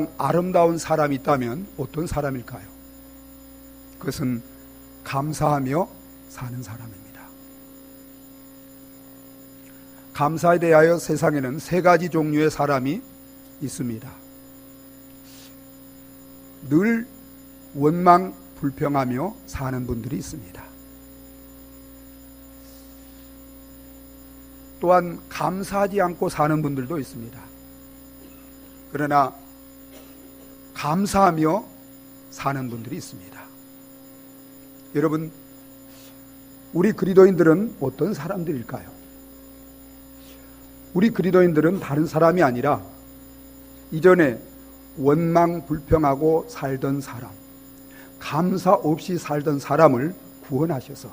가장 아름다운 사람이 있다면 어떤 사람일까요? 그것은 감사하며 사는 사람입니다. 감사에 대하여 세상에는 세 가지 종류의 사람이 있습니다. 늘 원망 불평하며 사는 분들이 있습니다. 또한 감사하지 않고 사는 분들도 있습니다. 그러나 감사하며 사는 분들이 있습니다. 여러분, 우리 그리스도인들은 어떤 사람들일까요? 우리 그리스도인들은 다른 사람이 아니라 이전에 원망 불평하고 살던 사람, 감사 없이 살던 사람을 구원하셔서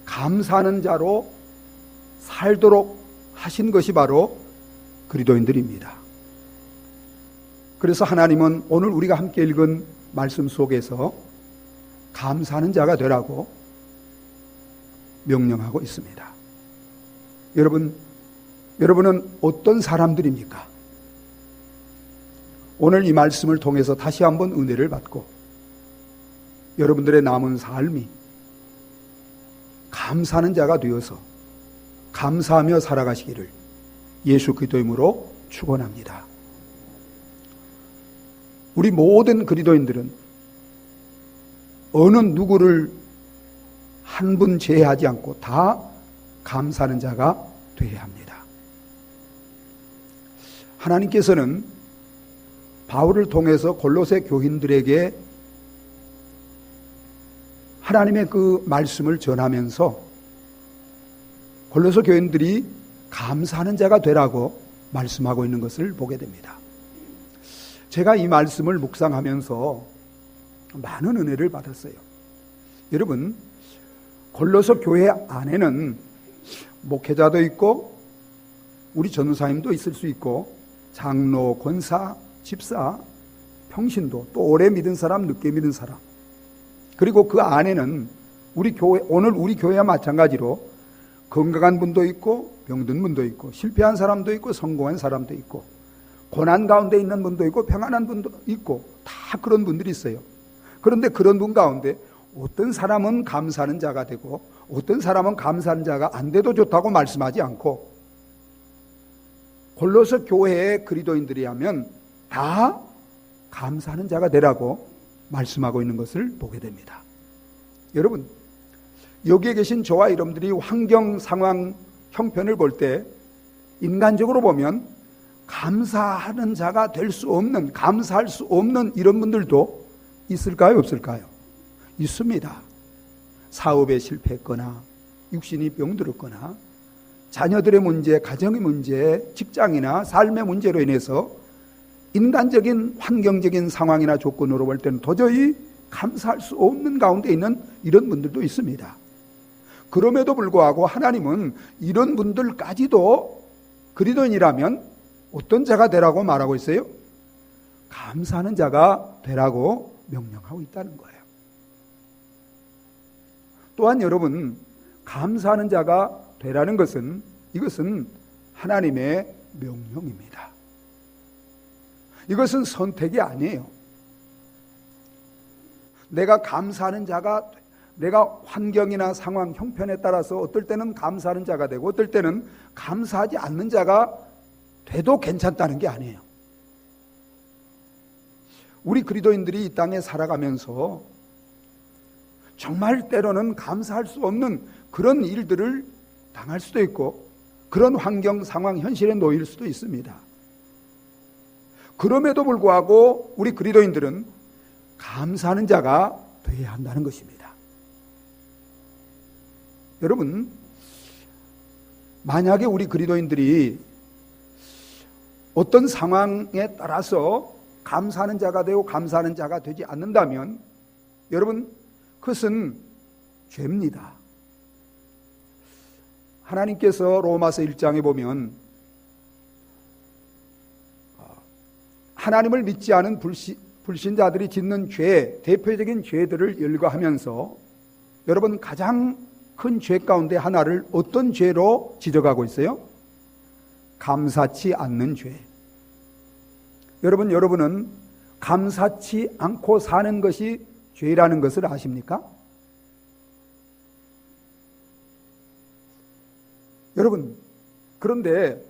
감사하는 자로 살도록 하신 것이 바로 그리스도인들입니다. 그래서 하나님은 오늘 우리가 함께 읽은 말씀 속에서 감사하는 자가 되라고 명령하고 있습니다. 여러분은 어떤 사람들입니까? 오늘 이 말씀을 통해서 다시 한번 은혜를 받고 여러분들의 남은 삶이 감사하는 자가 되어서 감사하며 살아가시기를 예수 그리스도 이름으로 축원합니다. 우리 모든 그리스도인들은 어느 누구를 한 분 제외하지 않고 다 감사하는 자가 되어야 합니다. 하나님께서는 바울을 통해서 골로새 교인들에게 하나님의 그 말씀을 전하면서 골로새 교인들이 감사하는 자가 되라고 말씀하고 있는 것을 보게 됩니다. 제가 이 말씀을 묵상하면서 많은 은혜를 받았어요. 여러분, 골로새 교회 안에는 목회자도 있고 우리 전도사님도 있을 수 있고 장로, 권사, 집사, 평신도, 또 오래 믿은 사람, 늦게 믿은 사람, 그리고 그 안에는 오늘 우리 교회와 마찬가지로 건강한 분도 있고 병든 분도 있고 실패한 사람도 있고 성공한 사람도 있고 고난 가운데 있는 분도 있고 평안한 분도 있고 다 그런 분들이 있어요. 그런데 그런 분 가운데 어떤 사람은 감사하는 자가 되고 어떤 사람은 감사하는 자가 안 돼도 좋다고 말씀하지 않고 골로새 교회의 그리스도인들이 하면 다 감사하는 자가 되라고 말씀하고 있는 것을 보게 됩니다. 여러분, 여기에 계신 저와 여러분들이 환경, 상황, 형편을 볼 때 인간적으로 보면 감사하는 자가 될 수 없는, 감사할 수 없는 이런 분들도 있을까요? 없을까요? 있습니다. 사업에 실패했거나 육신이 병들었거나 자녀들의 문제, 가정의 문제, 직장이나 삶의 문제로 인해서 인간적인 환경적인 상황이나 조건으로 볼 때는 도저히 감사할 수 없는 가운데 있는 이런 분들도 있습니다. 그럼에도 불구하고 하나님은 이런 분들까지도 그리스도인이라면 어떤 자가 되라고 말하고 있어요? 감사하는 자가 되라고 명령하고 있다는 거예요. 또한 여러분, 감사하는 자가 되라는 것은 이것은 하나님의 명령입니다. 이것은 선택이 아니에요. 내가 감사하는 자가, 내가 환경이나 상황, 형편에 따라서 어떨 때는 감사하는 자가 되고 어떨 때는 감사하지 않는 자가 돼도 괜찮다는 게 아니에요. 우리 그리스도인들이 이 땅에 살아가면서 정말 때로는 감사할 수 없는 그런 일들을 당할 수도 있고 그런 환경, 상황, 현실에 놓일 수도 있습니다. 그럼에도 불구하고 우리 그리스도인들은 감사하는 자가 되어야 한다는 것입니다. 여러분, 만약에 우리 그리스도인들이 어떤 상황에 따라서 감사하는 자가 되고 감사하는 자가 되지 않는다면 여러분, 그것은 죄입니다. 하나님께서 로마서 1장에 보면 하나님을 믿지 않은 불신자들이 짓는 죄, 대표적인 죄들을 열거하면서 여러분, 가장 큰 죄 가운데 하나를 어떤 죄로 지적하고 있어요? 감사치 않는 죄. 여러분은 감사치 않고 사는 것이 죄라는 것을 아십니까? 여러분, 그런데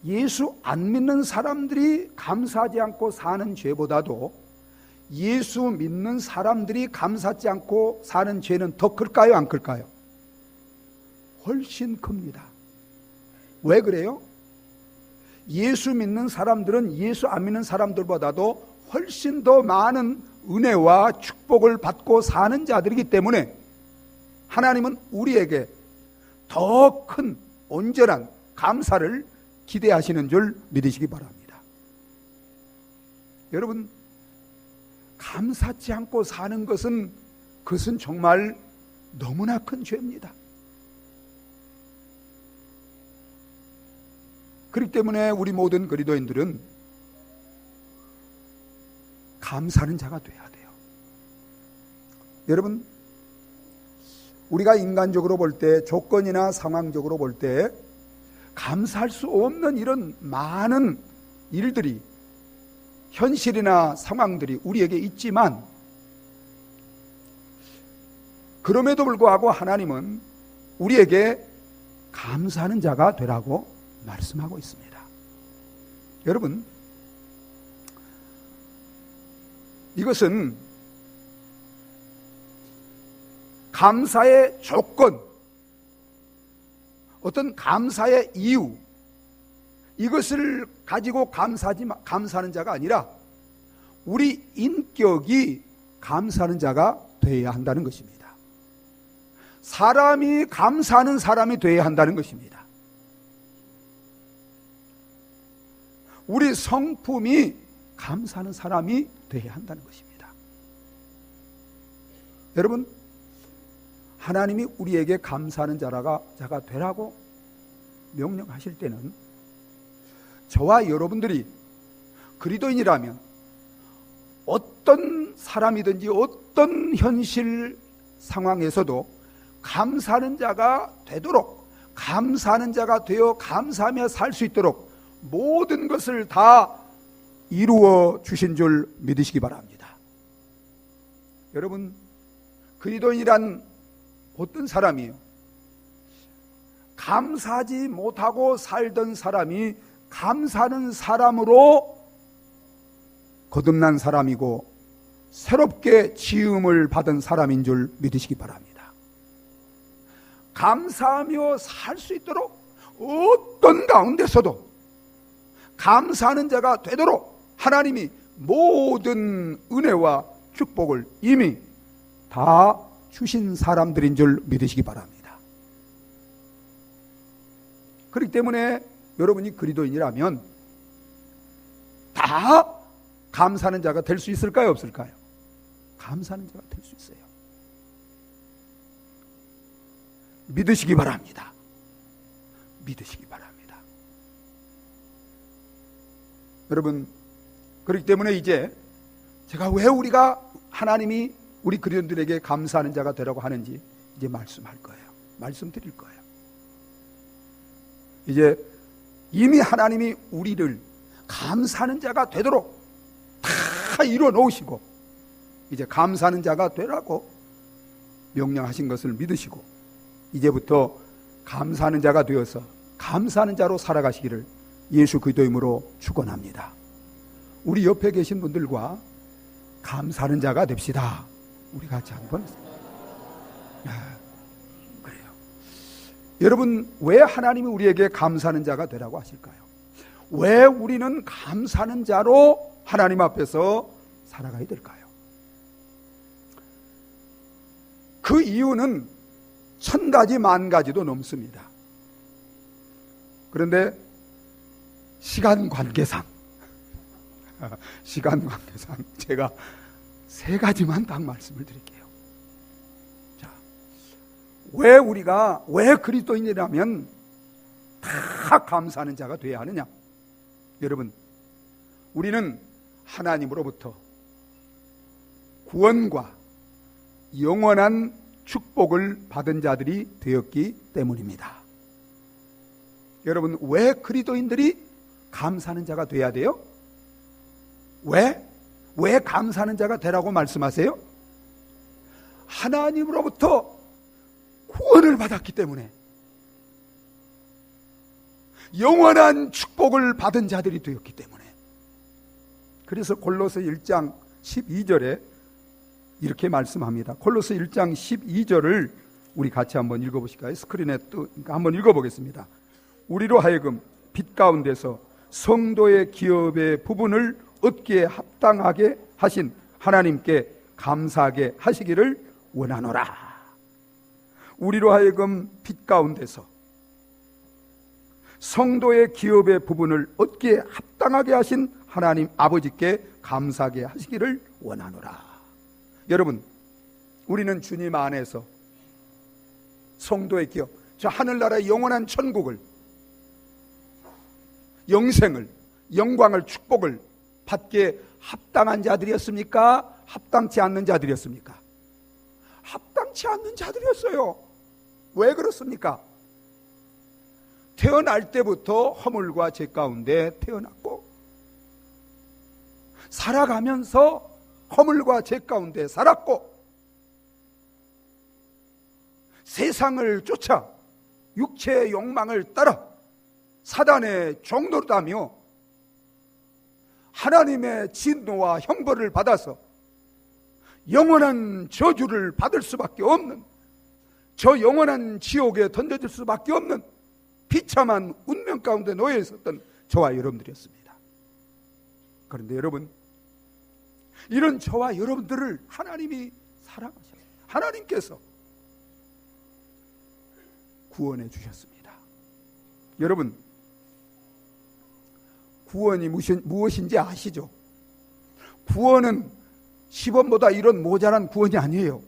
예수 안 믿는 사람들이 감사하지 않고 사는 죄보다도 예수 믿는 사람들이 감사하지 않고 사는 죄는 더 클까요? 안 클까요? 훨씬 큽니다. 왜 그래요? 예수 믿는 사람들은 예수 안 믿는 사람들보다도 훨씬 더 많은 은혜와 축복을 받고 사는 자들이기 때문에 하나님은 우리에게 더 큰 온전한 감사를 기대하시는 줄 믿으시기 바랍니다. 여러분, 감사치 않고 사는 그것은 정말 너무나 큰 죄입니다. 그렇기 때문에 우리 모든 그리스도인들은 감사하는 자가 되어야 돼요. 여러분, 우리가 인간적으로 볼 때, 조건이나 상황적으로 볼 때 감사할 수 없는 이런 많은 일들이, 현실이나 상황들이 우리에게 있지만, 그럼에도 불구하고 하나님은 우리에게 감사하는 자가 되라고 말씀하고 있습니다. 여러분, 이것은 감사의 조건, 어떤 감사의 이유, 이것을 가지고 감사하는 자가 아니라 우리 인격이 감사하는 자가 되어야 한다는 것입니다. 사람이 감사하는 사람이 되어야 한다는 것입니다. 우리 성품이 감사하는 사람이 되어야 한다는 것입니다. 여러분, 하나님이 우리에게 감사하는 자가 되라고 명령하실 때는 저와 여러분들이 그리스도인이라면 어떤 사람이든지 어떤 현실 상황에서도 감사하는 자가 되도록, 감사하는 자가 되어 감사하며 살 수 있도록 모든 것을 다 이루어 주신 줄 믿으시기 바랍니다. 여러분, 그리스도인이란 어떤 사람이에요? 감사하지 못하고 살던 사람이 감사하는 사람으로 거듭난 사람이고 새롭게 지음을 받은 사람인 줄 믿으시기 바랍니다. 감사하며 살 수 있도록 어떤 가운데서도 감사하는 자가 되도록 하나님이 모든 은혜와 축복을 이미 다 주신 사람들인 줄 믿으시기 바랍니다. 그렇기 때문에 여러분이 그리스도인이라면 다 감사하는 자가 될 수 있을까요? 없을까요? 감사하는 자가 될 수 있어요. 믿으시기 바랍니다. 믿으시기 바랍니다. 여러분, 그렇기 때문에 이제 제가 왜 우리가 하나님이 우리 그리스도인들에게 감사하는 자가 되라고 하는지 이제 말씀할 거예요. 말씀드릴 거예요. 이제 이미 하나님이 우리를 감사하는 자가 되도록 다 이루어 놓으시고 이제 감사하는 자가 되라고 명령하신 것을 믿으시고 이제부터 감사하는 자가 되어서 감사하는 자로 살아가시기를 예수 그리스도의 이름으로 축원합니다. 우리 옆에 계신 분들과 감사하는 자가 됩시다. 우리 같이 한번. 그래요. 여러분, 왜 하나님이 우리에게 감사하는 자가 되라고 하실까요? 왜 우리는 감사하는 자로 하나님 앞에서 살아가야 될까요? 그 이유는 1000가지 만가지도 넘습니다. 그런데 시간 관계상 제가 3가지만 딱 말씀을 드릴게요. 자, 왜 그리스도인이라면 다 감사하는 자가 되어야 하느냐? 여러분, 우리는 하나님으로부터 구원과 영원한 축복을 받은 자들이 되었기 때문입니다. 여러분, 왜 그리스도인들이 감사하는 자가 되어야 돼요? 왜 감사하는 자가 되라고 말씀하세요? 하나님으로부터 구원을 받았기 때문에, 영원한 축복을 받은 자들이 되었기 때문에. 그래서 골로새 1장 12절에 이렇게 말씀합니다. 골로새 1장 12절을 우리 같이 한번 읽어보실까요? 스크린에 또 한번 읽어보겠습니다. 우리로 하여금 빛 가운데서 성도의 기업의 부분을 얻기에 합당하게 하신 하나님께 감사하게 하시기를 원하노라. 우리로 하여금 빛 가운데서 성도의 기업의 부분을 얻기에 합당하게 하신 하나님 아버지께 감사하게 하시기를 원하노라. 여러분, 우리는 주님 안에서 성도의 기업, 저 하늘나라의 영원한 천국을, 영생을, 영광을, 축복을 받기에 합당한 자들이었습니까? 합당치 않는 자들이었습니까? 합당치 않는 자들이었어요. 왜 그렇습니까? 태어날 때부터 허물과 죄 가운데 태어났고, 살아가면서 허물과 죄 가운데 살았고, 세상을 쫓아 육체의 욕망을 따라 사단의 종노릇하며 하나님의 진노와 형벌을 받아서 영원한 저주를 받을 수밖에 없는, 저 영원한 지옥에 던져질 수밖에 없는 비참한 운명 가운데 놓여 있었던 저와 여러분들이었습니다. 그런데 여러분, 이런 저와 여러분들을 하나님이 사랑하셔서 하나님께서 구원해 주셨습니다. 여러분, 구원이 무엇인지 아시죠? 구원은 10원보다 이런 모자란 구원이 아니에요.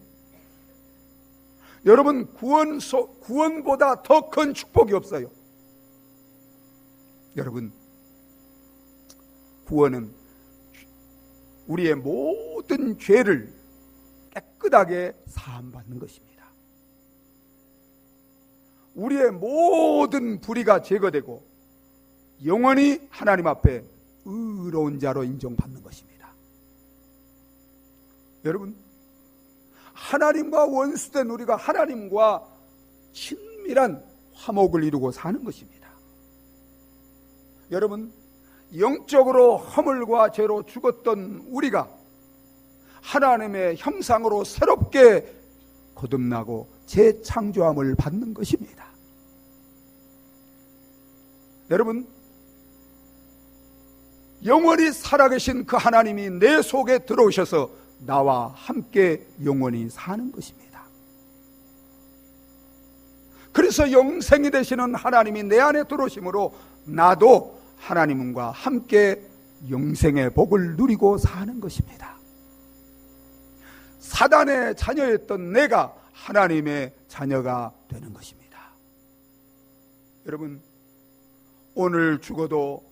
여러분, 구원보다 더 큰 축복이 없어요. 여러분, 구원은 우리의 모든 죄를 깨끗하게 사함받는 것입니다. 우리의 모든 불의가 제거되고 영원히 하나님 앞에 의로운 자로 인정받는 것입니다. 여러분, 하나님과 원수된 우리가 하나님과 친밀한 화목을 이루고 사는 것입니다. 여러분, 영적으로 허물과 죄로 죽었던 우리가 하나님의 형상으로 새롭게 거듭나고 재창조함을 받는 것입니다. 여러분, 영원히 살아계신 그 하나님이 내 속에 들어오셔서 나와 함께 영원히 사는 것입니다. 그래서 영생이 되시는 하나님이 내 안에 들어오심으로 나도 하나님과 함께 영생의 복을 누리고 사는 것입니다. 사단의 자녀였던 내가 하나님의 자녀가 되는 것입니다. 여러분, 오늘 죽어도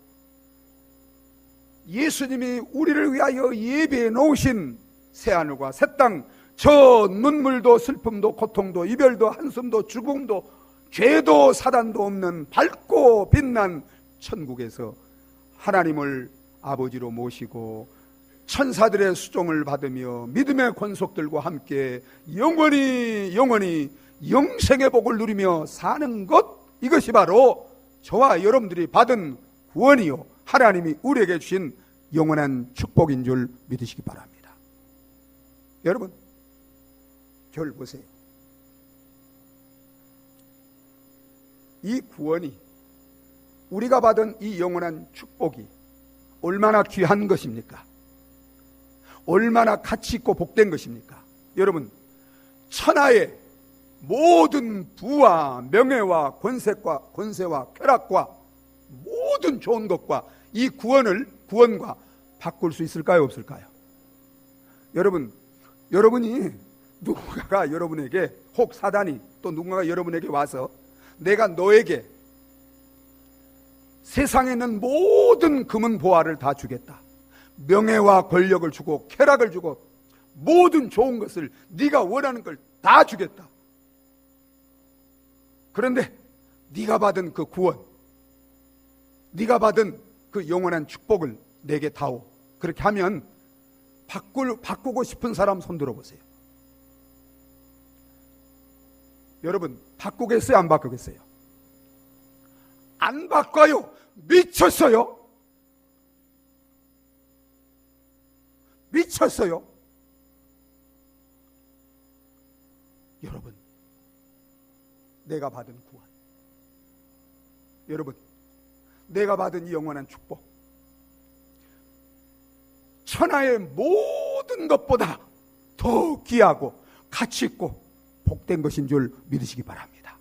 예수님이 우리를 위하여 예비해 놓으신 새하늘과 새 땅, 저 눈물도 슬픔도 고통도 이별도 한숨도 죽음도 죄도 사단도 없는 밝고 빛난 천국에서 하나님을 아버지로 모시고 천사들의 수종을 받으며 믿음의 권속들과 함께 영원히 영생의 복을 누리며 사는 것, 이것이 바로 저와 여러분들이 받은 구원이요 하나님이 우리에게 주신 영원한 축복인 줄 믿으시기 바랍니다. 여러분, 저를 보세요. 이 구원이, 우리가 받은 이 영원한 축복이 얼마나 귀한 것입니까? 얼마나 가치 있고 복된 것입니까? 여러분, 천하의 모든 부와 명예와 권세와 쾌락과 모든 좋은 것과 이 구원과 바꿀 수 있을까요, 없을까요? 여러분이 누군가가 여러분에게, 혹 사단이 또 누군가가 여러분에게 와서 내가 너에게 세상에 있는 모든 금은 보화를 다 주겠다, 명예와 권력을 주고 쾌락을 주고 모든 좋은 것을, 네가 원하는 걸 다 주겠다. 그런데 네가 받은 그 구원, 네가 받은 그 영원한 축복을 내게 다오. 그렇게 하면 바꾸고 싶은 사람 손 들어보세요. 여러분, 바꾸겠어요? 안 바꾸겠어요? 안 바꿔요. 미쳤어요? 미쳤어요? 여러분, 내가 받은 구원, 여러분, 내가 받은 이 영원한 축복, 천하의 모든 것보다 더 귀하고 가치 있고 복된 것인 줄 믿으시기 바랍니다.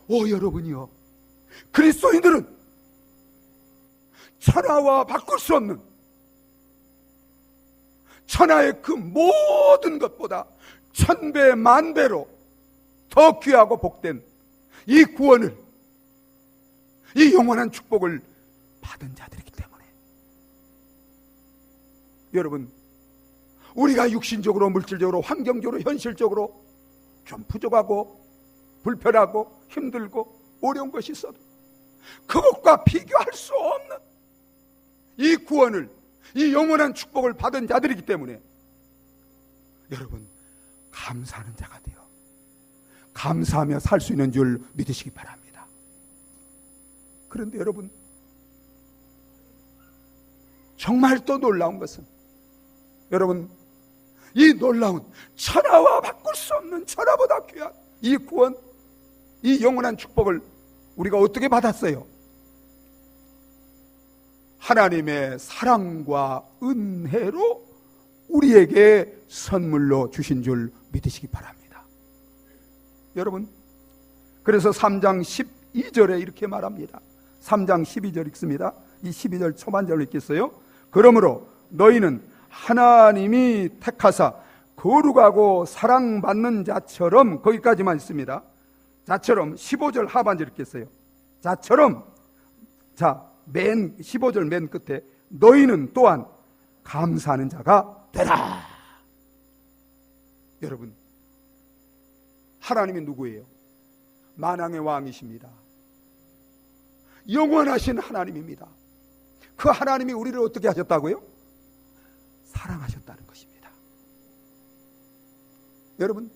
여러분이요, 그리스도인들은 천하와 바꿀 수 없는, 천하의 그 모든 것보다 천배 만배로 더 귀하고 복된 이 구원을, 이 영원한 축복을 받은 자들이기 때문에, 여러분, 우리가 육신적으로, 물질적으로, 환경적으로, 현실적으로 좀 부족하고 불편하고 힘들고 어려운 것이 있어도 그것과 비교할 수 없는 이 구원을, 이 영원한 축복을 받은 자들이기 때문에 여러분, 감사하는 자가 되어 감사하며 살 수 있는 줄 믿으시기 바랍니다. 그런데 여러분, 정말 또 놀라운 것은, 여러분, 이 놀라운 천하와 바꿀 수 없는, 천하보다 귀한 이 구원, 이 영원한 축복을 우리가 어떻게 받았어요? 하나님의 사랑과 은혜로 우리에게 선물로 주신 줄 믿으시기 바랍니다. 여러분, 그래서 3장 12절에 이렇게 말합니다. 3장 12절 읽습니다. 이 12절 초반절로 읽겠어요. 그러므로 너희는 하나님이 택하사 거룩하고 사랑받는 자처럼, 거기까지만 있습니다. 자처럼, 15절 하반절 읽겠어요. 자처럼, 15절 맨 끝에 너희는 또한 감사하는 자가 되라. 여러분, 하나님이 누구예요? 만왕의 왕이십니다. 영원하신 하나님입니다. 그 하나님이 우리를 어떻게 하셨다고요? 사랑하셨다는 것입니다. 여러분,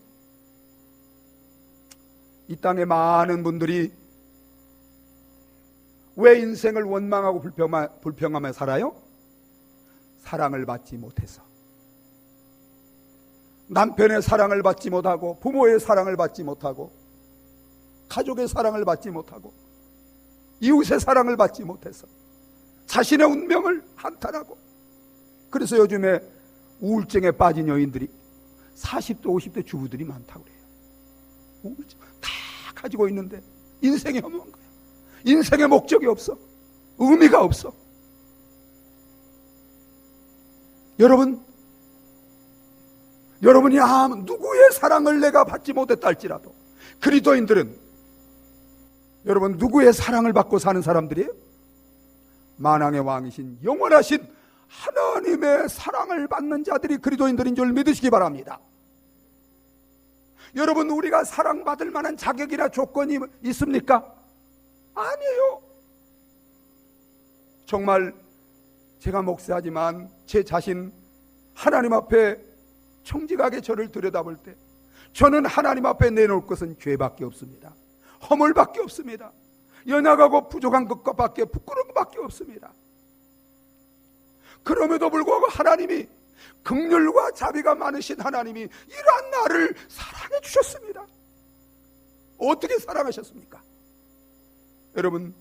이 땅에 많은 분들이 왜 인생을 원망하고 불평하며 살아요? 사랑을 받지 못해서. 남편의 사랑을 받지 못하고, 부모의 사랑을 받지 못하고, 가족의 사랑을 받지 못하고, 이웃의 사랑을 받지 못해서 자신의 운명을 한탄하고, 그래서 요즘에 우울증에 빠진 여인들이 40대 50대 주부들이 많다고 그래요. 우울증 다 가지고 있는데 인생이 허무한 거예요. 인생의 목적이 없어. 의미가 없어. 여러분이 누구의 사랑을 내가 받지 못했다 할지라도, 그리스도인들은 여러분 누구의 사랑을 받고 사는 사람들이에요? 만왕의 왕이신 영원하신 하나님의 사랑을 받는 자들이 그리스도인들인 줄 믿으시기 바랍니다. 여러분, 우리가 사랑받을 만한 자격이나 조건이 있습니까? 아니에요. 정말 제가 목사지만 제 자신 하나님 앞에 청직하게 저를 들여다볼 때 저는 하나님 앞에 내놓을 것은 죄밖에 없습니다. 허물밖에 없습니다. 연약하고 부족한 것밖에, 부끄러운 것밖에 없습니다. 그럼에도 불구하고 하나님이, 긍휼과 자비가 많으신 하나님이 이러한 나를 사랑해 주셨습니다. 어떻게 사랑하셨습니까? 여러분,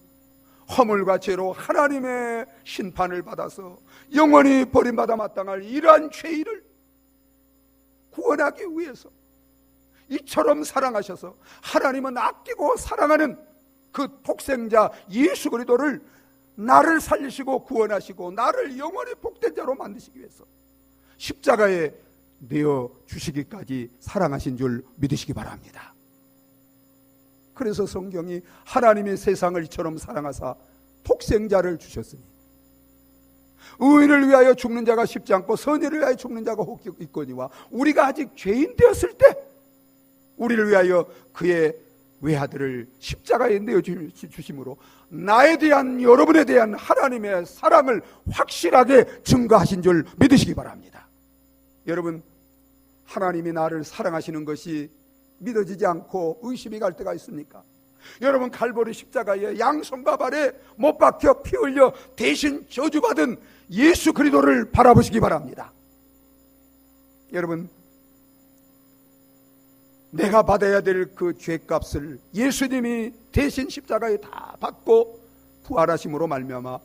허물과 죄로 하나님의 심판을 받아서 영원히 버림받아 마땅할 이러한 죄인을 구원하기 위해서 이처럼 사랑하셔서 하나님은 아끼고 사랑하는 그 독생자 예수 그리스도를 나를 살리시고 구원하시고 나를 영원히 복된 자로 만드시기 위해서 십자가에 내어 주시기까지 사랑하신 줄 믿으시기 바랍니다. 그래서 성경이 하나님이 세상을 이처럼 사랑하사 독생자를 주셨으니 의인을 위하여 죽는 자가 쉽지 않고 선의를 위하여 죽는 자가 혹 있거니와, 우리가 아직 죄인 되었을 때 우리를 위하여 그의 외아들을 십자가에 내어주심으로 나에 대한, 여러분에 대한 하나님의 사랑을 확실하게 증거하신 줄 믿으시기 바랍니다. 여러분, 하나님이 나를 사랑하시는 것이 믿어지지 않고 의심이 갈 때가 있습니까? 여러분, 갈보리 십자가에 양손과 발에 못 박혀 피 흘려 대신 저주받은 예수 그리스도를 바라보시기 바랍니다. 여러분, 내가 받아야 될 그 죄값을 예수님이 대신 십자가에 다 받고 부활하심으로 말미암아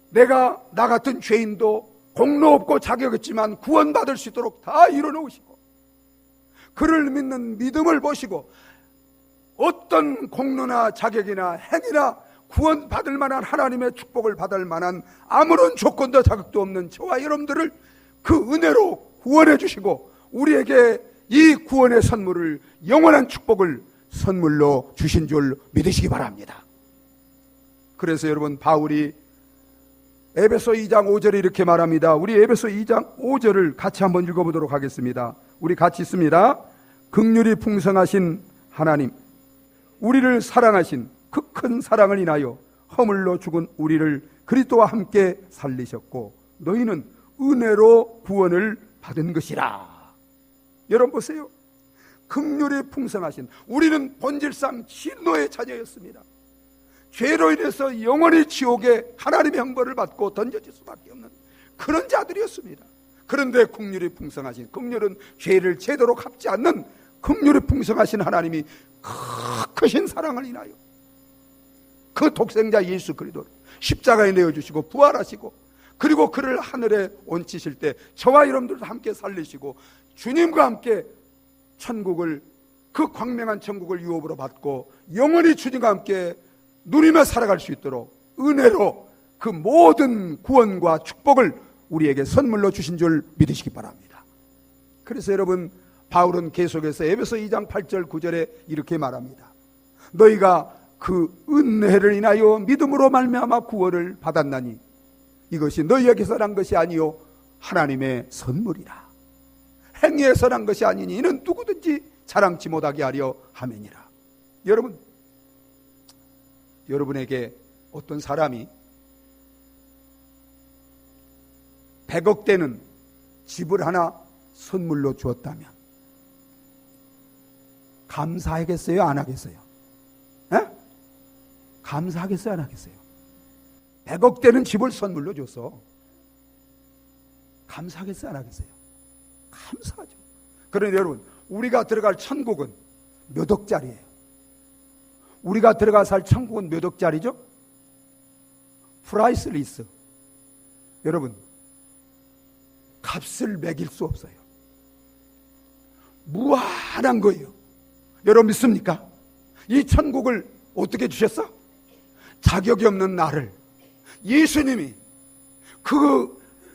내가 나 같은 죄인도 공로 없고 자격 없지만 구원받을 수 있도록 다 이뤄놓으시고, 그를 믿는 믿음을 보시고 어떤 공로나 자격이나 행위나 구원받을 만한 하나님의 축복을 받을 만한 아무런 조건도 자격도 없는 저와 여러분들을 그 은혜로 구원해 주시고 우리에게 이 구원의 선물을, 영원한 축복을 선물로 주신 줄 믿으시기 바랍니다. 그래서 여러분, 바울이 에베소 2장 5절에 이렇게 말합니다. 우리 에베소 2장 5절을 같이 한번 읽어보도록 하겠습니다. 우리 같이 있습니다. 긍휼이 풍성하신 하나님, 우리를 사랑하신 그 큰 사랑을 인하여 허물로 죽은 우리를 그리스도와 함께 살리셨고 너희는 은혜로 구원을 받은 것이라. 여러분 보세요. 긍휼이 풍성하신, 우리는 본질상 진노의 자녀였습니다. 죄로 인해서 영원히 지옥에 하나님의 형벌을 받고 던져질 수밖에 없는 그런 자들이었습니다. 그런데 긍휼이 풍성하신, 긍휼은 죄를 제대로 갚지 않는 긍휼이 풍성하신 하나님이 크신 사랑을 인하여 그 독생자 예수 그리스도를 십자가에 내어주시고 부활하시고, 그리고 그를 하늘에 얹히실 때 저와 여러분들도 함께 살리시고 주님과 함께 천국을, 그 광명한 천국을 유업으로 받고 영원히 주님과 함께 누리며 살아갈 수 있도록 은혜로 그 모든 구원과 축복을 우리에게 선물로 주신 줄 믿으시기 바랍니다. 그래서 여러분, 바울은 계속해서 에베소 2장 8절 9절에 이렇게 말합니다. 너희가 그 은혜를 인하여 믿음으로 말미암아 구원을 받았나니 이것이 너희에게서 난 것이 아니요 하나님의 선물이라. 행위에서 난 것이 아니니 이는 누구든지 자랑치 못하게 하려 함이니라. 여러분, 여러분에게 어떤 사람이 100억 되는 집을 하나 선물로 주었다면 감사하겠어요? 안 하겠어요? 에? 감사하겠어요? 안 하겠어요? 100억 되는 집을 선물로 줬어. 감사하겠어요? 안 하겠어요? 감사하죠. 그런데 여러분, 우리가 들어갈 천국은 몇 억짜리예요? 우리가 들어가 살 천국은 몇 억짜리죠? 프라이스리스. 여러분, 값을 매길 수 없어요. 무한한 거예요. 여러분 믿습니까? 이 천국을 어떻게 주셨어? 자격이 없는 나를 예수님이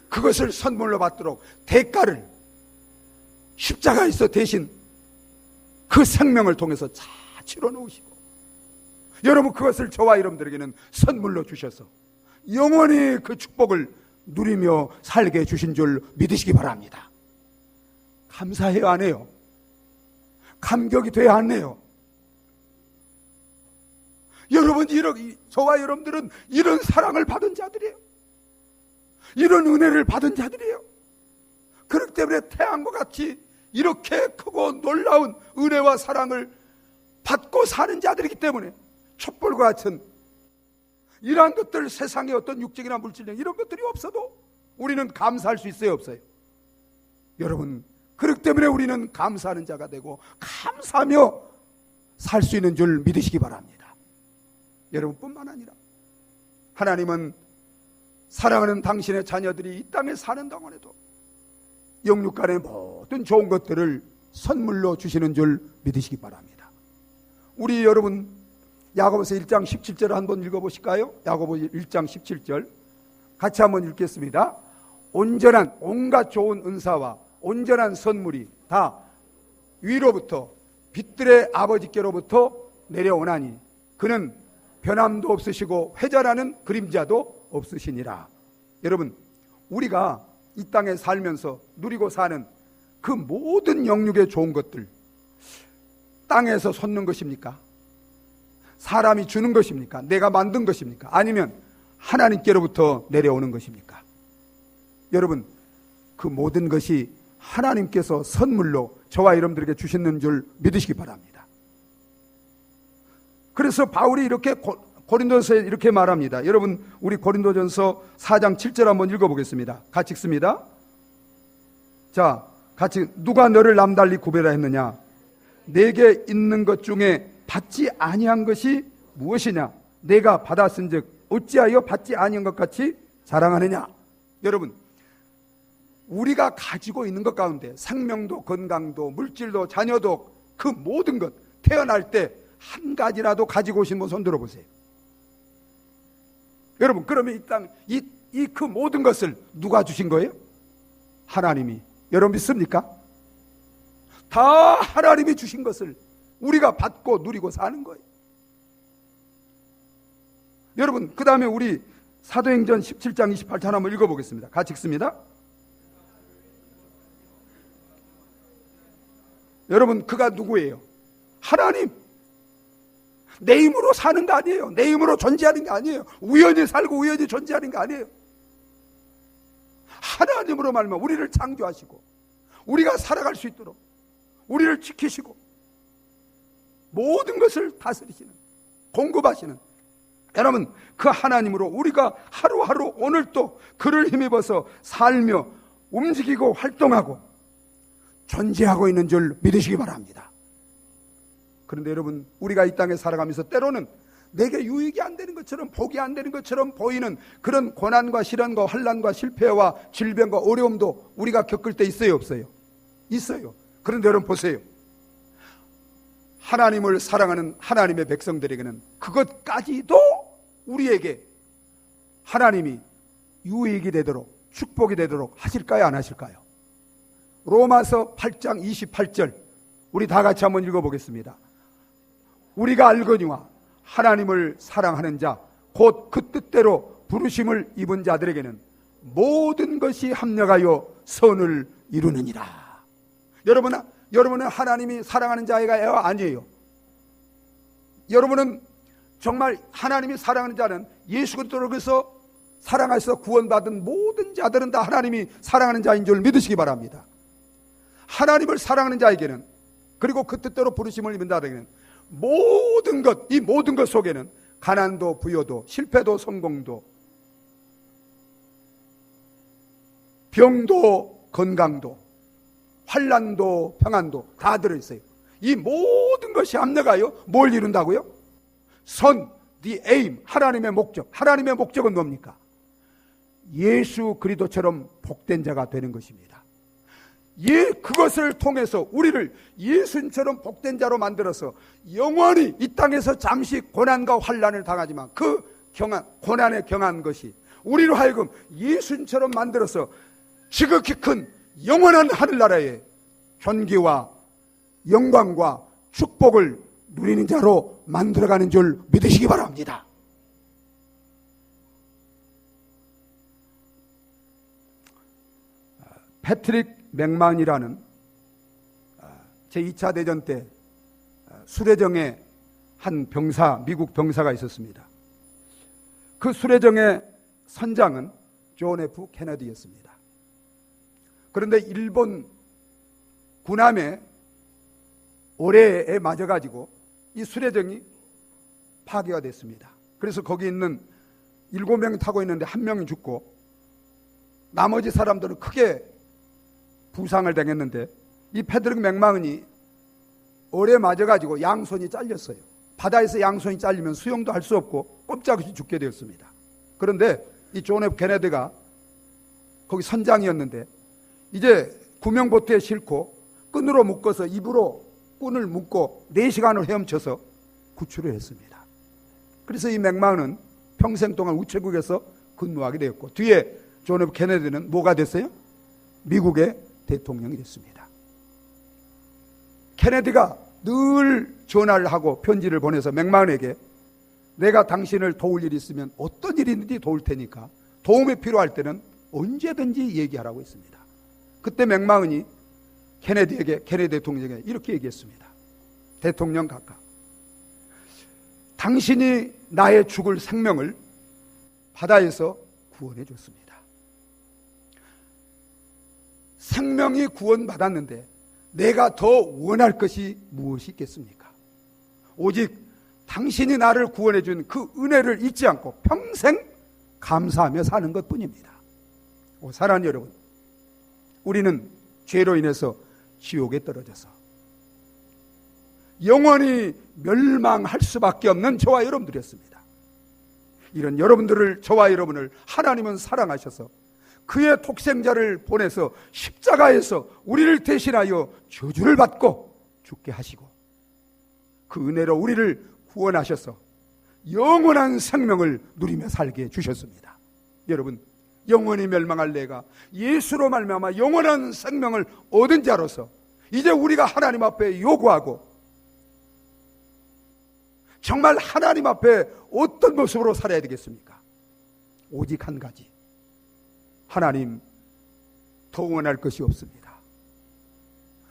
그것을 선물로 받도록 대가를 십자가에서 대신 그 생명을 통해서 다 치러 놓으시고, 여러분 그것을 저와 여러분들에게는 선물로 주셔서 영원히 그 축복을 누리며 살게 해주신 줄 믿으시기 바랍니다. 감사해요, 안 해요? 감격이 돼야 안 해요? 여러분, 저와 여러분들은 이런 사랑을 받은 자들이에요. 이런 은혜를 받은 자들이에요. 그렇기 때문에 태양과 같이 이렇게 크고 놀라운 은혜와 사랑을 받고 사는 자들이기 때문에 촛불과 같은 이러한 것들, 세상에 어떤 육적이나 물질적 이런 것들이 없어도 우리는 감사할 수 있어요, 없어요? 여러분, 그렇기 때문에 우리는 감사하는 자가 되고 감사하며 살 수 있는 줄 믿으시기 바랍니다. 여러분뿐만 아니라 하나님은 사랑하는 당신의 자녀들이 이 땅에 사는 동안에도 영육간의 모든 좋은 것들을 선물로 주시는 줄 믿으시기 바랍니다. 우리 여러분, 야고보서 1장 17절을 한번 읽어보실까요? 야고보서 1장 17절 같이 한번 읽겠습니다. 온전한 온갖 좋은 은사와 온전한 선물이 다 위로부터 빛들의 아버지께로부터 내려오나니 그는 변함도 없으시고 회절하는 그림자도 없으시니라. 여러분, 우리가 이 땅에 살면서 누리고 사는 그 모든 영육의 좋은 것들, 땅에서 솟는 것입니까? 사람이 주는 것입니까? 내가 만든 것입니까? 아니면 하나님께로부터 내려오는 것입니까? 여러분, 그 모든 것이 하나님께서 선물로 저와 여러분들에게 주시는 줄 믿으시기 바랍니다. 그래서 바울이 이렇게 고린도서에 이렇게 말합니다. 여러분, 우리 고린도전서 4장 7절 한번 읽어보겠습니다. 같이 읽습니다. 자, 같이. 누가 너를 남달리 구별하라 했느냐? 내게 있는 것 중에 받지 아니한 것이 무엇이냐? 내가 받았은즉 어찌하여 받지 아니한 것 같이 자랑하느냐? 여러분, 우리가 가지고 있는 것 가운데 생명도 건강도 물질도 자녀도 그 모든 것, 태어날 때 한 가지라도 가지고 오신 분 손 들어보세요. 여러분, 그러면 이 땅, 그 모든 것을 누가 주신 거예요? 하나님이. 여러분 믿습니까? 다 하나님이 주신 것을 우리가 받고 누리고 사는 거예요. 여러분, 그 다음에 우리 사도행전 17장 28절 한번 읽어보겠습니다. 같이 읽습니다. 여러분, 그가 누구예요? 하나님. 내 힘으로 사는 거 아니에요. 내 힘으로 존재하는 게 아니에요. 우연히 살고 우연히 존재하는 게 아니에요. 하나님으로 말미암아 우리를 창조하시고 우리가 살아갈 수 있도록 우리를 지키시고 모든 것을 다스리시는, 공급하시는, 여러분, 그 하나님으로 우리가 하루하루 오늘 또 그를 힘입어서 살며 움직이고 활동하고 존재하고 있는 줄 믿으시기 바랍니다. 그런데 여러분, 우리가 이 땅에 살아가면서 때로는 내게 유익이 안 되는 것처럼, 복이 안 되는 것처럼 보이는 그런 고난과 시련과 환난과 실패와 질병과 어려움도 우리가 겪을 때 있어요, 없어요? 있어요. 그런데 여러분 보세요. 하나님을 사랑하는 하나님의 백성들에게는 그것까지도 우리에게 하나님이 유익이 되도록, 축복이 되도록 하실까요, 안 하실까요? 로마서 8장 28절 우리 다 같이 한번 읽어보겠습니다. 우리가 알거니와 하나님을 사랑하는 자 곧 그 뜻대로 부르심을 입은 자들에게는 모든 것이 합력하여 선을 이루느니라. 여러분은 하나님이 사랑하는 자예요, 아니에요? 여러분은 정말 하나님이 사랑하는 자는 예수 그리스도를 그래서 사랑하셔서 구원받은 모든 자들은 다 하나님이 사랑하는 자인 줄 믿으시기 바랍니다. 하나님을 사랑하는 자에게는, 그리고 그 뜻대로 부르심을 입은 자에게는 모든 것, 이 모든 것 속에는 가난도 부여도 실패도 성공도 병도 건강도 환난도 평안도 다 들어있어요. 이 모든 것이 합력하여 뭘 이룬다고요? 선, the aim, 하나님의 목적. 하나님의 목적은 뭡니까? 예수 그리스도처럼 복된 자가 되는 것입니다. 그것을 통해서 우리를 예수님처럼 복된 자로 만들어서 영원히 이 땅에서 잠시 고난과 환난을 당하지만 그 고난에 경한 것이 우리로 하여금 예수님처럼 만들어서 지극히 큰 영원한 하늘나라의 존귀와 영광과 축복을 누리는 자로 만들어가는 줄 믿으시기 바랍니다. 패트릭 맥만이라는 제2차 대전 때 수레정의 한 병사, 미국 병사가 있었습니다. 그 수레정의 선장은 존 F 케네디였습니다. 그런데 일본 군함의 오래에 맞아가지고 이 수레정이 파괴가 됐습니다. 그래서 거기 있는 7명이 타고 있는데 1명이 죽고 나머지 사람들은 크게 부상을 당했는데 이 패트릭 맥마흔이 오래 맞아가지고 양손이 잘렸어요. 바다에서 양손이 잘리면 수영도 할 수 없고 꼼짝없이 죽게 되었습니다. 그런데 이 존 F 케네디가 거기 선장이었는데 이제 구명보트에 싣고 끈으로 묶어서 입으로 끈을 묶고 4시간을 헤엄쳐서 구출을 했습니다. 그래서 이 맥마흔은 평생 동안 우체국에서 근무하게 되었고 뒤에 존 F 케네디는 뭐가 됐어요? 미국의 대통령이 됐습니다. 케네디가 늘 전화를 하고 편지를 보내서 맥마흔에게 내가 당신을 도울 일이 있으면 어떤 일이든지 도울 테니까 도움이 필요할 때는 언제든지 얘기하라고 했습니다. 그때 맥마흔이 케네디 대통령에게 이렇게 얘기했습니다. 대통령 각하, 당신이 나의 죽을 생명을 바다에서 구원해 줬습니다. 생명이 구원받았는데 내가 더 원할 것이 무엇이 있겠습니까? 오직 당신이 나를 구원해 준 그 은혜를 잊지 않고 평생 감사하며 사는 것뿐입니다. 사랑하는 여러분, 우리는 죄로 인해서 지옥에 떨어져서 영원히 멸망할 수밖에 없는 저와 여러분들이었습니다. 이런 여러분들을, 저와 여러분을 하나님은 사랑하셔서 그의 독생자를 보내서 십자가에서 우리를 대신하여 저주를 받고 죽게 하시고 그 은혜로 우리를 구원하셔서 영원한 생명을 누리며 살게 해주셨습니다. 여러분, 영원히 멸망할 내가 예수로 말미암아 영원한 생명을 얻은 자로서 이제 우리가 하나님 앞에 요구하고 정말 하나님 앞에 어떤 모습으로 살아야 되겠습니까? 오직 한 가지, 하나님, 더 원할 것이 없습니다.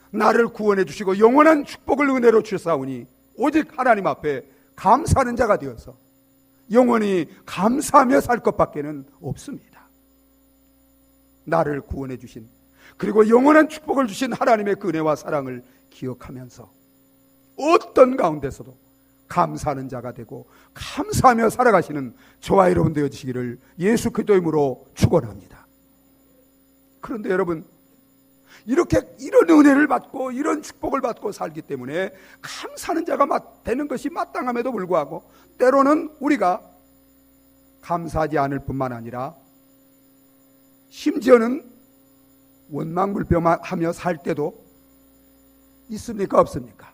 나를 구원해 주시고 영원한 축복을 은혜로 주사오니 오직 하나님 앞에 감사하는 자가 되어서 영원히 감사하며 살 것밖에는 없습니다. 나를 구원해 주신, 그리고 영원한 축복을 주신 하나님의 그 은혜와 사랑을 기억하면서 어떤 가운데서도 감사하는 자가 되고 감사하며 살아가시는 저와 여러분 되어지시기를 예수 그리스도의 이름으로 축원합니다. 그런데 여러분, 이렇게 이런 은혜를 받고 이런 축복을 받고 살기 때문에 감사하는 자가 되는 것이 마땅함에도 불구하고 때로는 우리가 감사하지 않을 뿐만 아니라 심지어는 원망불평하며 살 때도 있습니까? 없습니까?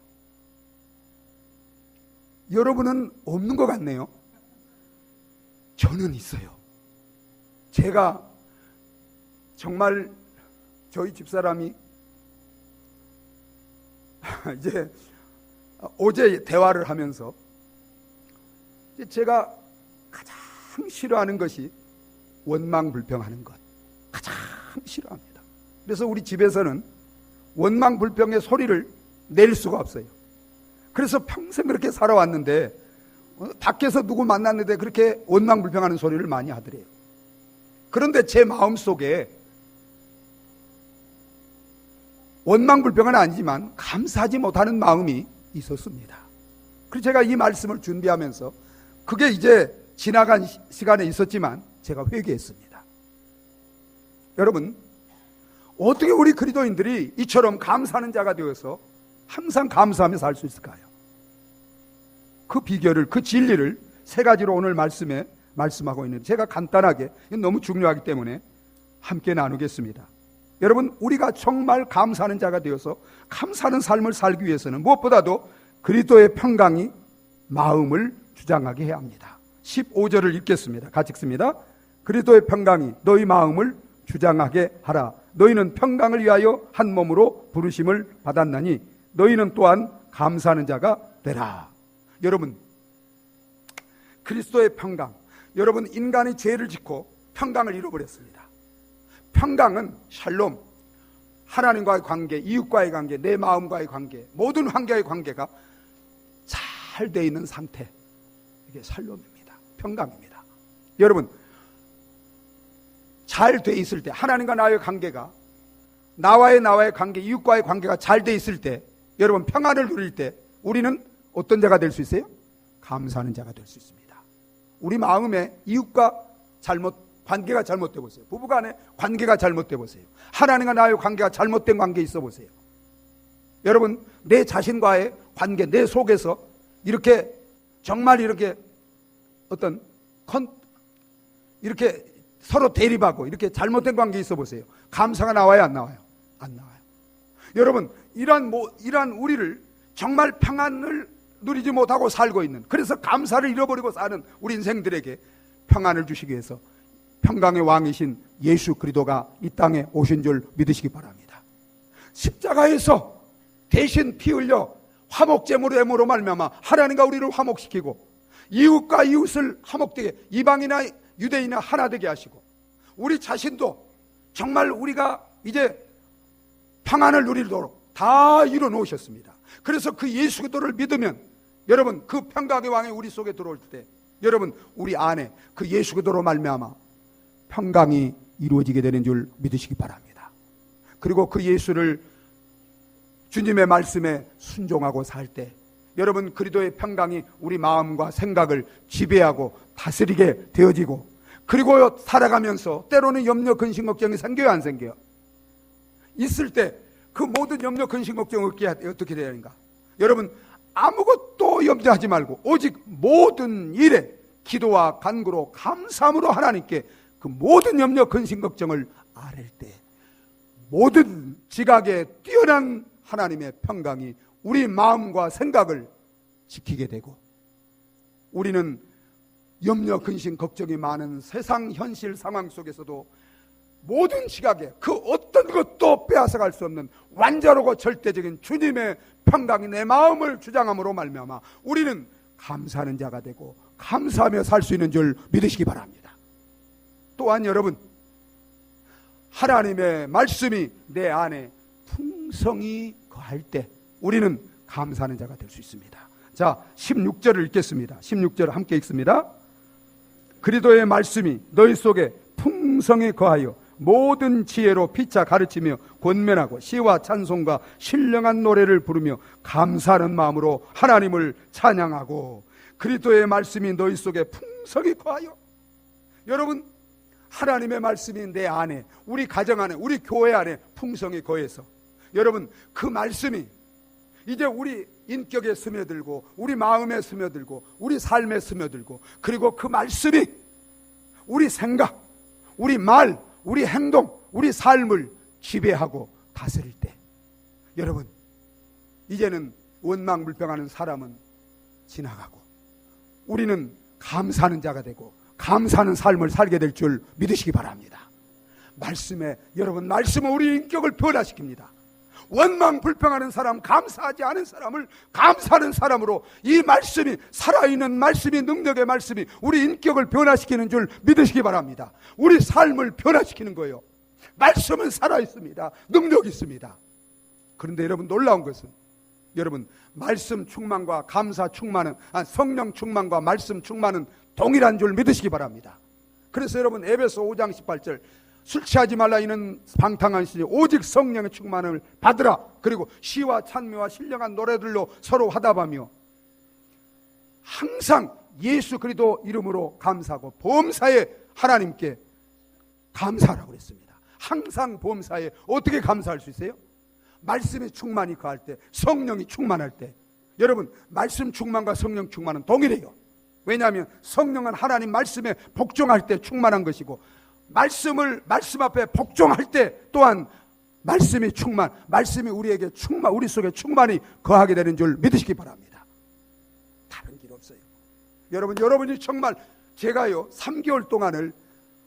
여러분은 없는 것 같네요. 저는 있어요. 제가 정말 저희 집사람이 이제 어제 대화를 하면서 제가 가장 싫어하는 것이 원망불평하는 것, 가장 싫어합니다. 그래서 우리 집에서는 원망불평의 소리를 낼 수가 없어요. 그래서 평생 그렇게 살아왔는데 밖에서 누구 만났는데 그렇게 원망불평하는 소리를 많이 하더래요. 그런데 제 마음속에 원망불평은 아니지만 감사하지 못하는 마음이 있었습니다. 그래서 제가 이 말씀을 준비하면서 그게 이제 지나간 시간에 있었지만 제가 회개했습니다. 여러분, 어떻게 우리 그리스도인들이 이처럼 감사하는 자가 되어서 항상 감사하며 살 수 있을까요? 그 비결을, 그 진리를 세 가지로 오늘 말씀에 말씀하고 있는데 제가 간단하게, 너무 중요하기 때문에 함께 나누겠습니다. 여러분, 우리가 정말 감사하는 자가 되어서 감사하는 삶을 살기 위해서는 무엇보다도 그리스도의 평강이 마음을 주장하게 해야 합니다. 15절을 읽겠습니다. 같이 읽습니다. 그리스도의 평강이 너희 마음을 주장하게 하라. 너희는 평강을 위하여 한 몸으로 부르심을 받았나니 너희는 또한 감사하는 자가 되라. 여러분, 그리스도의 평강, 여러분, 인간이 죄를 짓고 평강을 잃어버렸습니다. 평강은 샬롬, 하나님과의 관계, 이웃과의 관계, 내 마음과의 관계, 모든 관계의 관계가 잘 돼 있는 상태, 이게 샬롬입니다. 평강입니다. 여러분, 잘 돼 있을 때, 하나님과 나의 관계가, 나와의 관계, 이웃과의 관계가 잘 돼 있을 때, 여러분, 평안을 누릴 때 우리는 어떤 자가 될 수 있어요? 감사하는 자가 될 수 있습니다. 우리 마음에 이웃과 관계가 잘못돼 보세요. 부부간의 관계가 잘못돼 보세요. 하나님과 나의 관계가 잘못된 관계에 있어 보세요. 여러분, 내 자신과의 관계, 내 속에서 이렇게 정말 이렇게 이렇게 서로 대립하고 이렇게 잘못된 관계에 있어 보세요. 감사가 나와요, 안 나와요? 안 나와요. 여러분, 이러한 우리를 정말 평안을 누리지 못하고 살고 있는, 그래서 감사를 잃어버리고 사는 우리 인생들에게 평안을 주시기 위해서 평강의 왕이신 예수 그리스도가 이 땅에 오신 줄 믿으시기 바랍니다. 십자가에서 대신 피 흘려 화목제물로 말미암아 하나님과 우리를 화목시키고 이웃과 이웃을 화목되게, 이방이나 유대인이나 하나 되게 하시고 우리 자신도 정말 우리가 이제 평안을 누리도록 다 이루어 놓으셨습니다. 그래서 그 예수 그리스도를 믿으면 여러분 그 평강의 왕이 우리 속에 들어올 때 여러분 우리 안에 그 예수 그리스도로 말미암아 평강이 이루어지게 되는 줄 믿으시기 바랍니다. 그리고 그 예수를 주님의 말씀에 순종하고 살 때 여러분 그리스도의 평강이 우리 마음과 생각을 지배하고 다스리게 되어지고 그리고 살아가면서 때로는 염려 근심 걱정이 생겨요 안 생겨요? 있을 때 그 모든 염려 근심 걱정 어떻게 되야 하는가? 여러분 아무것도 염려하지 말고 오직 모든 일에 기도와 간구로 감사함으로 하나님께 그 모든 염려 근심 걱정을 아랠 때 모든 지각에 뛰어난 하나님의 평강이 우리 마음과 생각을 지키게 되고 우리는 염려 근심 걱정이 많은 세상 현실 상황 속에서도 모든 지각에 그 어떤 것도 빼앗아갈 수 없는 완전하고 절대적인 주님의 평강이 내 마음을 주장함으로 말미암아 우리는 감사하는 자가 되고 감사하며 살 수 있는 줄 믿으시기 바랍니다. 또한 여러분 하나님의 말씀이 내 안에 풍성히 거할 때 우리는 감사하는 자가 될 수 있습니다. 자, 16절을 읽겠습니다. 16절 함께 읽습니다. 그리스도의 말씀이 너희 속에 풍성히 거하여 모든 지혜로 피차 가르치며 권면하고 시와 찬송과 신령한 노래를 부르며 감사하는 마음으로 하나님을 찬양하고 그리스도의 말씀이 너희 속에 풍성히 거하여 여러분 하나님의 말씀이 내 안에 우리 가정 안에 우리 교회 안에 풍성히 거해서 여러분 그 말씀이 이제 우리 인격에 스며들고 우리 마음에 스며들고 우리 삶에 스며들고 그리고 그 말씀이 우리 생각, 우리 말, 우리 행동, 우리 삶을 지배하고 다스릴 때 여러분 이제는 원망불평하는 사람은 지나가고 우리는 감사하는 자가 되고 감사하는 삶을 살게 될 줄 믿으시기 바랍니다. 말씀에 여러분 말씀은 우리 인격을 변화시킵니다. 원망불평하는 사람, 감사하지 않은 사람을 감사하는 사람으로 이 말씀이 살아있는 말씀이 능력의 말씀이 우리 인격을 변화시키는 줄 믿으시기 바랍니다. 우리 삶을 변화시키는 거예요. 말씀은 살아있습니다. 능력이 있습니다. 그런데 여러분 놀라운 것은 여러분 말씀 충만과 감사 충만은 성령 충만과 말씀 충만은 동일한 줄 믿으시기 바랍니다. 그래서 여러분 에베소 5장 18절 술 취하지 말라 이는 방탕한 시니 오직 성령의 충만을 받으라. 그리고 시와 찬미와 신령한 노래들로 서로 화답하며 항상 예수 그리스도 이름으로 감사하고 범사에 하나님께 감사하라고 그랬습니다. 항상 범사에 어떻게 감사할 수 있어요? 말씀의 충만이 거할 때 성령이 충만할 때 여러분 말씀 충만과 성령 충만은 동일해요. 왜냐하면 성령은 하나님 말씀에 복종할 때 충만한 것이고 말씀 앞에 복종할 때 또한 말씀이 충만, 말씀이 우리에게 충만, 우리 속에 충만히 거하게 되는 줄 믿으시기 바랍니다. 다른 길 없어요. 여러분이 정말 제가요 3개월 동안을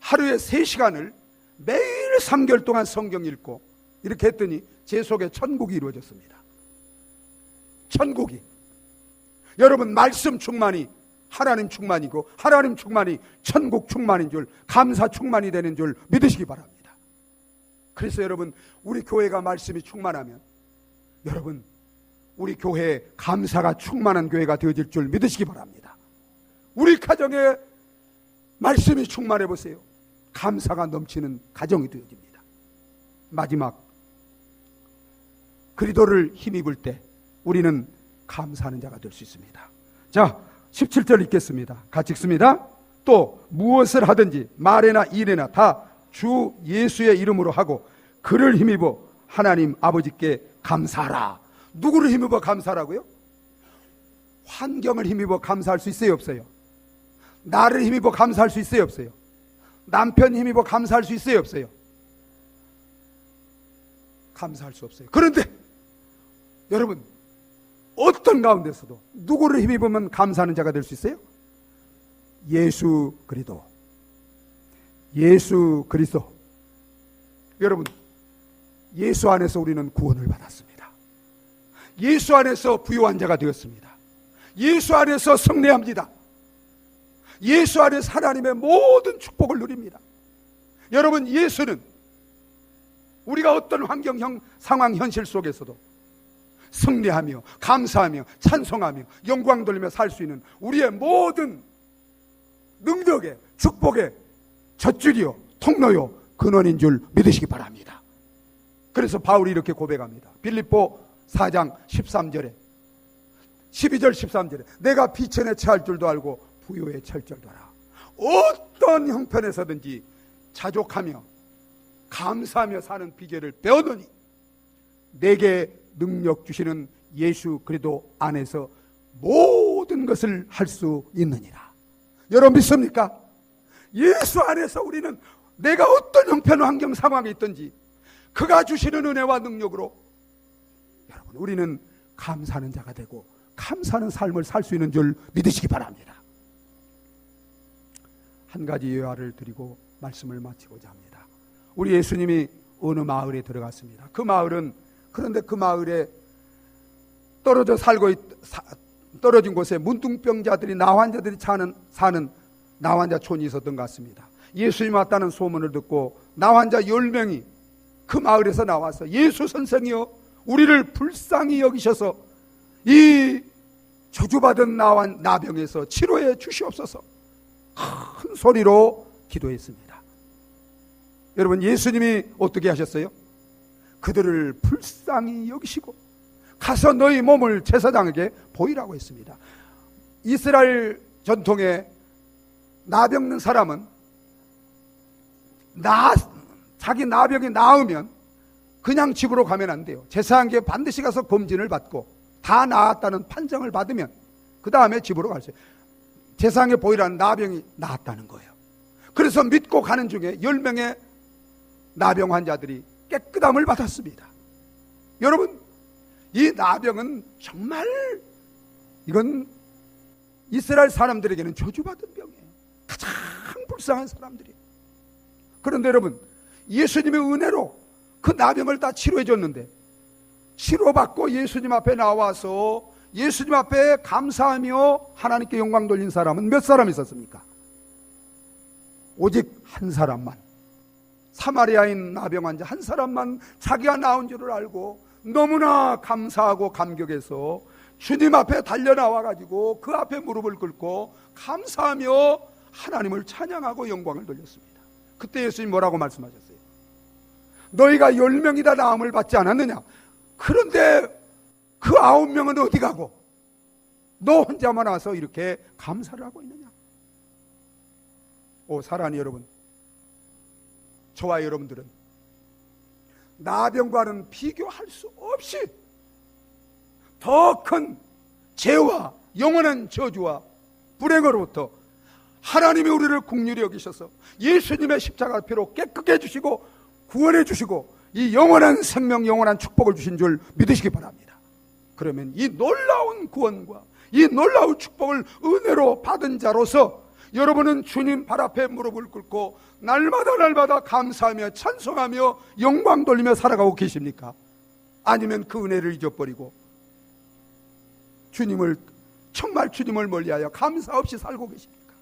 하루에 3시간을 매일 3개월 동안 성경 읽고 이렇게 했더니 제 속에 천국이 이루어졌습니다. 천국이 여러분 말씀 충만이 하나님 충만이고 하나님 충만이 천국 충만인 줄 감사 충만이 되는 줄 믿으시기 바랍니다. 그래서 여러분 우리 교회가 말씀이 충만하면 여러분 우리 교회에 감사가 충만한 교회가 되어질 줄 믿으시기 바랍니다. 우리 가정에 말씀이 충만해 보세요. 감사가 넘치는 가정이 되어집니다. 마지막 그리스도를 힘입을 때 우리는 감사하는 자가 될 수 있습니다. 자 17절 읽겠습니다. 같이 읽습니다. 또 무엇을 하든지 말이나 일이나 다 주 예수의 이름으로 하고 그를 힘입어 하나님 아버지께 감사하라. 누구를 힘입어 감사하라고요? 환경을 힘입어 감사할 수 있어요 없어요? 나를 힘입어 감사할 수 있어요 없어요? 남편 힘입어 감사할 수 있어요 없어요? 감사할 수 없어요. 그런데 여러분 어떤 가운데서도 누구를 힘입으면 감사하는 자가 될 수 있어요? 예수 그리스도. 예수 그리스도. 여러분 예수 안에서 우리는 구원을 받았습니다. 예수 안에서 부요한 자가 되었습니다. 예수 안에서 승리합니다. 예수 안에서 하나님의 모든 축복을 누립니다. 여러분 예수는 우리가 어떤 환경, 상황, 현실 속에서도 승리하며 감사하며 찬송하며 영광 돌리며 살 수 있는 우리의 모든 능력의 축복의 젖줄이요 통로요 근원인 줄 믿으시기 바랍니다. 그래서 바울이 이렇게 고백합니다. 빌립보 4장 13절에 12절 13절에 내가 비천에 처할 줄도 알고 부요에 처할 줄도 알아. 어떤 형편에서든지 자족하며 감사하며 사는 비결을 배웠노니 내게 능력 주시는 예수 그리스도 안에서 모든 것을 할 수 있느니라. 여러분 믿습니까? 예수 안에서 우리는 내가 어떤 형편 환경 상황에 있든지 그가 주시는 은혜와 능력으로 여러분 우리는 감사하는 자가 되고 감사하는 삶을 살 수 있는 줄 믿으시기 바랍니다. 한 가지 예화를 드리고 말씀을 마치고자 합니다. 우리 예수님이 어느 마을에 들어갔습니다. 그 마을은 그런데 그 마을에 떨어진 곳에 문둥병자들이 나환자들이 사는 나환자촌이 있었던 것 같습니다. 예수님 왔다는 소문을 듣고 나환자 10명이 그 마을에서 나와서 예수 선생이여 우리를 불쌍히 여기셔서 이 저주받은 나병에서 치료해 주시옵소서 큰 소리로 기도했습니다. 여러분 예수님이 어떻게 하셨어요? 그들을 불쌍히 여기시고 가서 너희 몸을 제사장에게 보이라고 했습니다. 이스라엘 전통에 나병 든 사람은 자기 나병이 나으면 그냥 집으로 가면 안 돼요. 제사장에게 반드시 가서 검진을 받고 다 나았다는 판정을 받으면 그 다음에 집으로 갈 수 있어요. 제사장에 보이라는 나병이 나았다는 거예요. 그래서 믿고 가는 중에 10명의 나병 환자들이 깨끗함을 받았습니다. 여러분 이 나병은 정말 이건 이스라엘 사람들에게는 저주받은 병이에요. 가장 불쌍한 사람들이에요. 그런데 여러분 예수님의 은혜로 그 나병을 다 치료해 줬는데 치료받고 예수님 앞에 나와서 예수님 앞에 감사하며 하나님께 영광 돌린 사람은 몇 사람 있었습니까? 오직 한 사람만, 사마리아인 나병 환자 한 사람만 자기가 나온 줄을 알고 너무나 감사하고 감격해서 주님 앞에 달려나와가지고 그 앞에 무릎을 꿇고 감사하며 하나님을 찬양하고 영광을 돌렸습니다. 그때 예수님 뭐라고 말씀하셨어요? 너희가 10명이 다 나음을 받지 않았느냐? 그런데 그 9명은 어디 가고 너 혼자만 와서 이렇게 감사를 하고 있느냐? 사랑하는 여러분, 저와 여러분들은 나병과는 비교할 수 없이 더 큰 죄와 영원한 저주와 불행으로부터 하나님이 우리를 긍휼히 여기셔서 예수님의 십자가 피로 깨끗게 해주시고 구원해 주시고 이 영원한 생명, 영원한 축복을 주신 줄 믿으시기 바랍니다. 그러면 이 놀라운 구원과 이 놀라운 축복을 은혜로 받은 자로서 여러분은 주님 발 앞에 무릎을 꿇고 날마다 감사하며 찬송하며 영광 돌리며 살아가고 계십니까? 아니면 그 은혜를 잊어버리고 정말 주님을 멀리하여 감사 없이 살고 계십니까?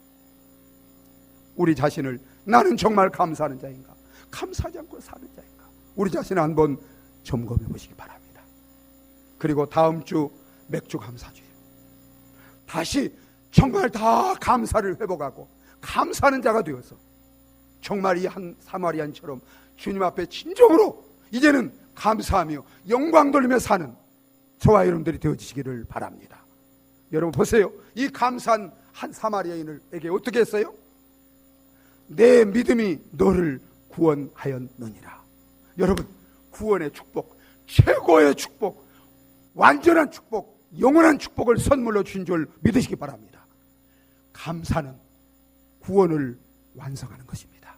우리 자신을 나는 정말 감사하는 자인가? 감사하지 않고 사는 자인가? 우리 자신을 한번 점검해 보시기 바랍니다. 그리고 다음 주 맥주 감사주일 다시 정말 다 감사를 회복하고 감사하는 자가 되어서 정말 이 한 사마리안처럼 주님 앞에 진정으로 이제는 감사하며 영광 돌리며 사는 저와 여러분들이 되어지시기를 바랍니다. 여러분 보세요. 이 감사한 한 사마리아인에게 어떻게 했어요? 내 믿음이 너를 구원하였느니라. 여러분 구원의 축복, 최고의 축복, 완전한 축복, 영원한 축복을 선물로 주신 줄 믿으시기 바랍니다. 감사는 구원을 완성하는 것입니다.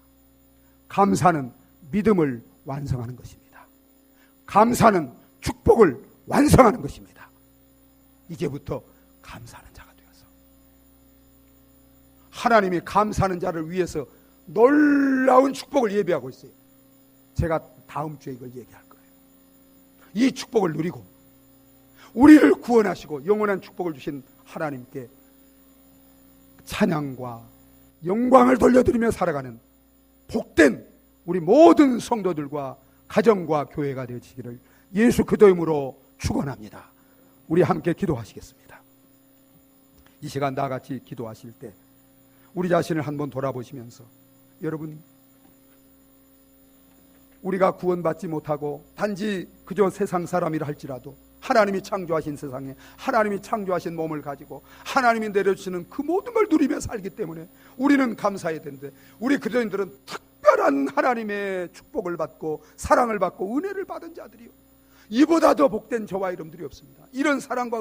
감사는 믿음을 완성하는 것입니다. 감사는 축복을 완성하는 것입니다. 이제부터 감사하는 자가 되어서 하나님이 감사하는 자를 위해서 놀라운 축복을 예비하고 있어요. 제가 다음 주에 이걸 얘기할 거예요. 이 축복을 누리고 우리를 구원하시고 영원한 축복을 주신 하나님께 찬양과 영광을 돌려드리며 살아가는 복된 우리 모든 성도들과 가정과 교회가 되어지기를 예수 그리스도 이름으로 축원합니다. 우리 함께 기도하시겠습니다. 이 시간 다 같이 기도하실 때 우리 자신을 한번 돌아보시면서, 여러분, 우리가 구원받지 못하고 단지 그저 세상 사람이라 할지라도 하나님이 창조하신 세상에 하나님이 창조하신 몸을 가지고 하나님이 내려주시는 그 모든 걸 누리며 살기 때문에 우리는 감사해야 되는데, 우리 그리스도인들은 특별한 하나님의 축복을 받고 사랑을 받고 은혜를 받은 자들이요, 이보다 더 복된 저와 여러분들이 없습니다. 이런 사랑과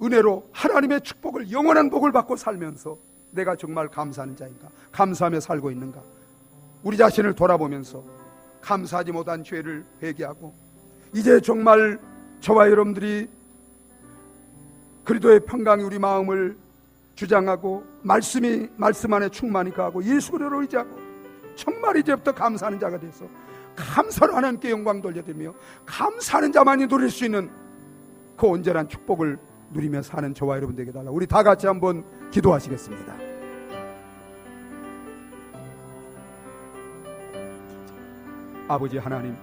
은혜로 하나님의 축복을, 영원한 복을 받고 살면서 내가 정말 감사하는 자인가, 감사하며 살고 있는가, 우리 자신을 돌아보면서 감사하지 못한 죄를 회개하고 이제 정말 저와 여러분들이 그리스도의 평강이 우리 마음을 주장하고 말씀 안에 충만히 가고 예수 그리스도를 의지하고 정말 이제부터 감사하는 자가 돼서 감사로 하나님께 영광 돌려드리며 감사하는 자만이 누릴 수 있는 그 온전한 축복을 누리며 사는 저와 여러분들에게 달라. 우리 다 같이 한번 기도하시겠습니다. 아버지 하나님,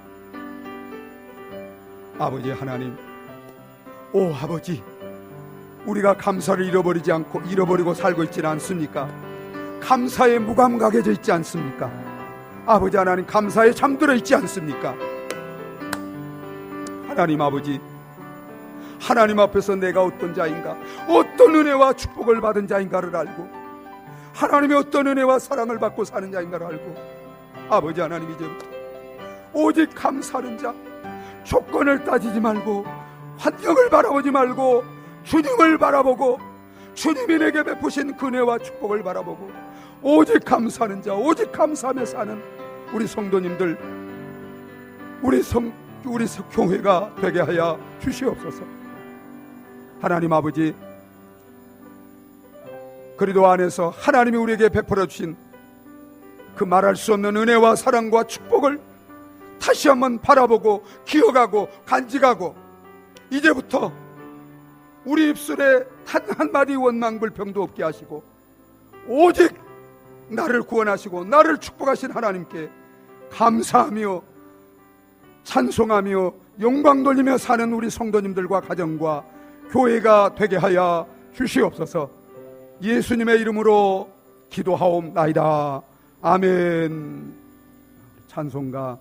아버지 하나님, 오 아버지, 우리가 감사를 잃어버리고 살고 있지는 않습니까? 감사에 무감각해져 있지 않습니까? 아버지 하나님, 감사에 잠들어 있지 않습니까? 하나님 아버지, 하나님 앞에서 내가 어떤 자인가, 어떤 은혜와 축복을 받은 자인가를 알고 하나님의 어떤 은혜와 사랑을 받고 사는 자인가를 알고, 아버지 하나님, 이제부터 오직 감사하는 자, 조건을 따지지 말고 환경을 바라보지 말고 주님을 바라보고 주님이 내게 베푸신 은혜와 축복을 바라보고 오직 감사하는 자, 오직 감사하며 사는 우리 성도님들, 우리 교회가 되게 하여 주시옵소서. 하나님 아버지, 그리스도 안에서 하나님이 우리에게 베풀어 주신 그 말할 수 없는 은혜와 사랑과 축복을 다시 한번 바라보고 기억하고 간직하고, 이제부터 우리 입술에 단 한마디 원망불평도 없게 하시고 오직 나를 구원하시고 나를 축복하신 하나님께 감사하며 찬송하며 영광 돌리며 사는 우리 성도님들과 가정과 교회가 되게 하여 주시옵소서. 예수님의 이름으로 기도하옵나이다. 아멘. 찬송가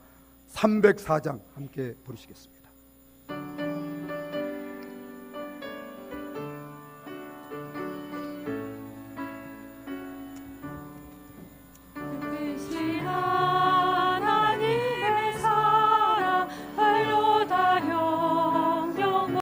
304장 함께 부르시겠습니다.